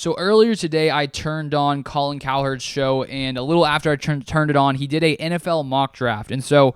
So earlier today, I turned on Colin Cowherd's show, and a little after I turned it on, he did a NFL mock draft. And so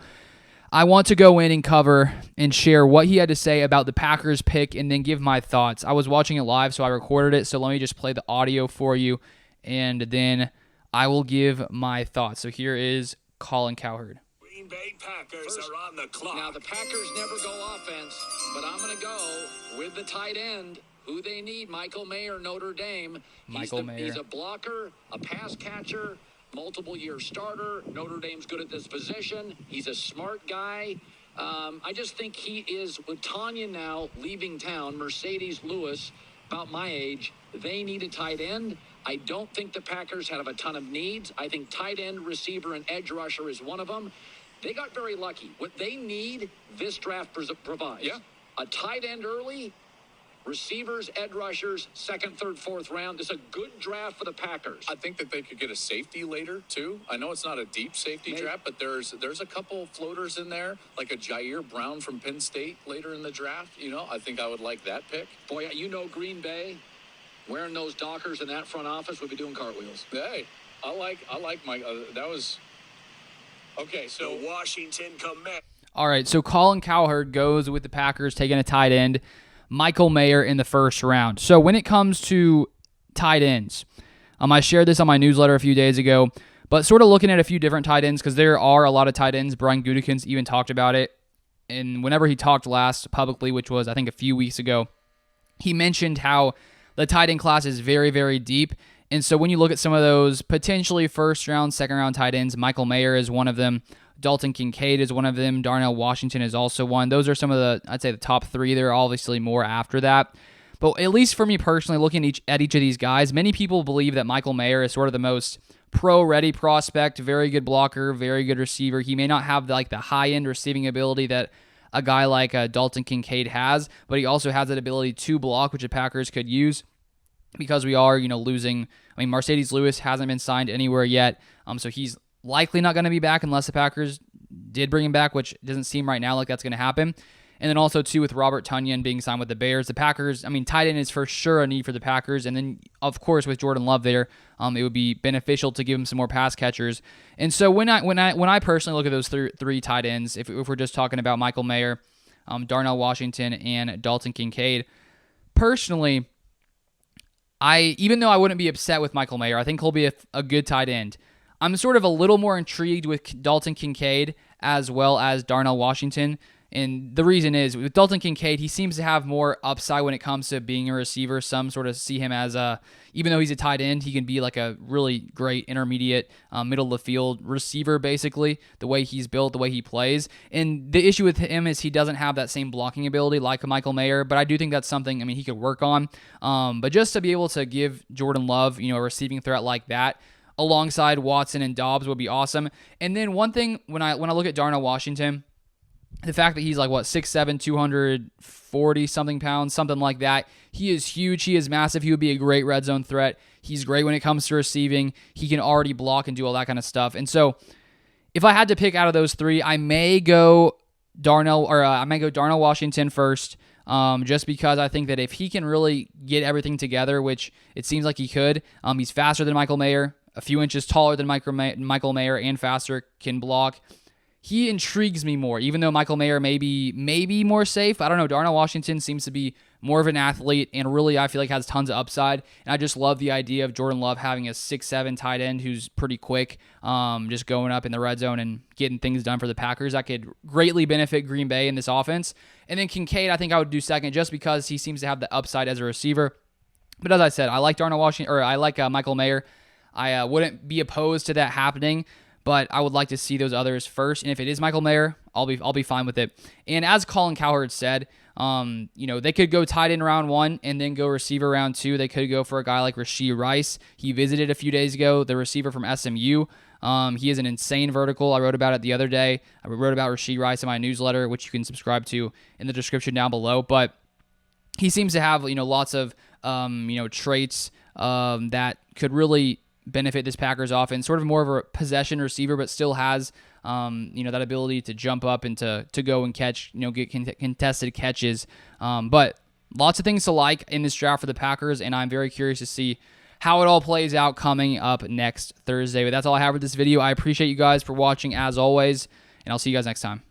I want to go in and cover and share what he had to say about the Packers pick and then give my thoughts. I was watching it live, so I recorded it. So let me just play the audio for you, and then I will give my thoughts. So here is Colin Cowherd. Green Bay Packers are on the clock. Now, the Packers never go offense, but I'm going to go with the tight end. Who they need, Michael Mayer, Notre Dame. He's a blocker, a pass catcher, multiple-year starter. Notre Dame's good at this position. He's a smart guy. I just think he is, with Tanya now leaving town, Mercedes Lewis, about my age, they need a tight end. I don't think the Packers have a ton of needs. I think tight end, receiver, and edge rusher is one of them. They got very lucky. What they need, this draft provides. Yeah. A tight end early, receivers, edge rushers, second, third, fourth round. It's a good draft for the Packers. I think that they could get a safety later, too. I know it's not a deep safety draft, but there's a couple floaters in there, like a Jair Brown from Penn State later in the draft. I think I would like that pick. Boy, Green Bay, wearing those Dockers in that front office would be doing cartwheels. Hey, I like my, that was, okay, so Washington commit. All right, so Colin Cowherd goes with the Packers taking a tight end, Michael Mayer in the first round. So when it comes to tight ends, I shared this on my newsletter a few days ago, but sort of looking at a few different tight ends because there are a lot of tight ends. Brian Gutekunst even talked about it, and whenever he talked last publicly, which was I think a few weeks ago, he mentioned how the tight end class is very, very deep. And so when you look at some of those potentially first round, second round tight ends, Michael Mayer is one of them. Dalton Kincaid is one of them. Darnell Washington is also one. Those are some of the, I'd say, the top three. There are obviously more after that. But at least for me personally, looking at each of these guys, many people believe that Michael Mayer is sort of the most pro-ready prospect, very good blocker, very good receiver. He may not have the high-end receiving ability that a guy like Dalton Kincaid has, but he also has that ability to block, which the Packers could use because we are, losing. I mean, Mercedes Lewis hasn't been signed anywhere yet, so he's likely not going to be back unless the Packers did bring him back, which doesn't seem right now like that's going to happen. And then also, too, with Robert Tonyan being signed with the Bears, the Packers, tight end is for sure a need for the Packers. And then, of course, with Jordan Love there, it would be beneficial to give him some more pass catchers. And so when I personally look at those three tight ends, if we're just talking about Michael Mayer, Darnell Washington, and Dalton Kincaid, personally, even though I wouldn't be upset with Michael Mayer, I think he'll be a good tight end. I'm sort of a little more intrigued with Dalton Kincaid as well as Darnell Washington. And the reason is, with Dalton Kincaid, he seems to have more upside when it comes to being a receiver. Some sort of see him as even though he's a tight end, he can be like a really great intermediate, middle of the field receiver, basically, the way he's built, the way he plays. And the issue with him is he doesn't have that same blocking ability like a Michael Mayer, but I do think that's something, he could work on. But just to be able to give Jordan Love, a receiving threat like that, alongside Watson and Dobbs would be awesome. And then one thing, when I look at Darnell Washington, the fact that he's like, 6'7", 240-something pounds, something like that. He is huge. He is massive. He would be a great red zone threat. He's great when it comes to receiving. He can already block and do all that kind of stuff. And so if I had to pick out of those three, I may go Darnell Washington first, just because I think that if he can really get everything together, which it seems like he could, he's faster than Michael Mayer, a few inches taller than Michael Mayer, and faster, can block. He intrigues me more, even though Michael Mayer may be more safe. I don't know. Darnell Washington seems to be more of an athlete and really, I feel like, has tons of upside. And I just love the idea of Jordan Love having a 6'7" tight end who's pretty quick, just going up in the red zone and getting things done for the Packers. That could greatly benefit Green Bay in this offense. And then Kincaid, I think I would do second just because he seems to have the upside as a receiver. But as I said, I like Darnell Washington, or I like Michael Mayer. I wouldn't be opposed to that happening, but I would like to see those others first. And if it is Michael Mayer, I'll be fine with it. And as Colin Cowherd said, they could go tight end round 1 and then go receiver round 2. They could go for a guy like Rashee Rice. He visited a few days ago, the receiver from SMU. He is an insane vertical. I wrote about it the other day. I wrote about Rashee Rice in my newsletter, which you can subscribe to in the description down below. But he seems to have lots of traits that could really benefit this Packers offense. Sort of more of a possession receiver, but still has that ability to jump up and to go and catch, get contested catches. But lots of things to like in this draft for the Packers, and I'm very curious to see how it all plays out coming up next Thursday. But that's all I have for this video. I appreciate you guys for watching as always, and I'll see you guys next time.